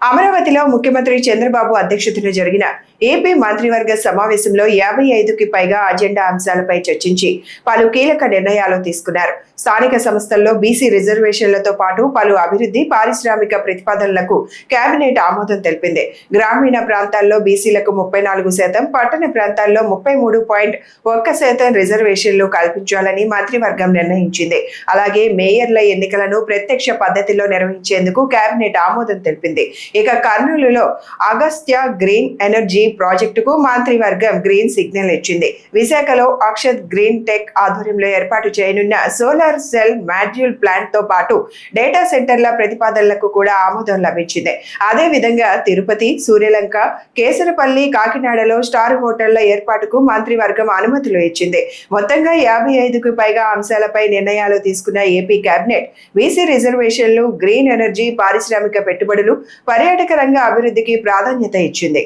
అమరావతిలో ముఖ్యమంత్రి చంద్రబాబు అధ్యక్షతన జరిగిన ఏపీ మంత్రివర్గ సమావేశంలో 55కి పైగా అజెండా అంశాలపై చర్చించి పలు కీలక నిర్ణయాలు తీసుకున్నారు. స్థానిక సంస్థల్లో బీసీ రిజర్వేషన్లతో పాటు పలు అభివృద్ధి పారిశ్రామిక ప్రతిపాదనలకు కేబినెట్ ఆమోదం తెలిపింది. గ్రామీణ ప్రాంతాల్లో బీసీలకు 34%, పట్టణ ప్రాంతాల్లో 33.1% రిజర్వేషన్లు కల్పించాలని మంత్రివర్గం నిర్ణయించింది. అలాగే మేయర్ల ఎన్నికలను ప్రత్యక్ష పద్ధతిలో నిర్వహించేందుకు కేబినెట్ ఆమోదం తెలిపింది. ఇక కర్నూలులో అగస్త్య గ్రీన్ ఎనర్జీ ప్రాజెక్టుకు మంత్రివర్గం గ్రీన్ సిగ్నల్ ఇచ్చింది. విశాఖలో అక్షత్ గ్రీన్ టెక్ ఆధ్వర్యంలో ఏర్పాటు చేయనున్న సోలార్ సెల్ మాడ్యూల్ ప్లాంట్ తో పాటు డేటా సెంటర్ల ప్రతిపాదనలకు కూడా ఆమోదం లభించింది. అదే విధంగా తిరుపతి, సూర్యలంక, కేసరపల్లి, కాకినాడలో స్టార్ హోటళ్ల ఏర్పాటుకు మంత్రివర్గం అనుమతులు ఇచ్చింది. మొత్తంగా 55కు పైగా అంశాలపై నిర్ణయాలు తీసుకున్న ఏపీ కేబినెట్ బీసీ రిజర్వేషన్లు, గ్రీన్ ఎనర్జీ, పారిశ్రామిక పెట్టుబడులు, పర్యాటక రంగ అభివృద్ధికి ప్రాధాన్యత ఇచ్చింది.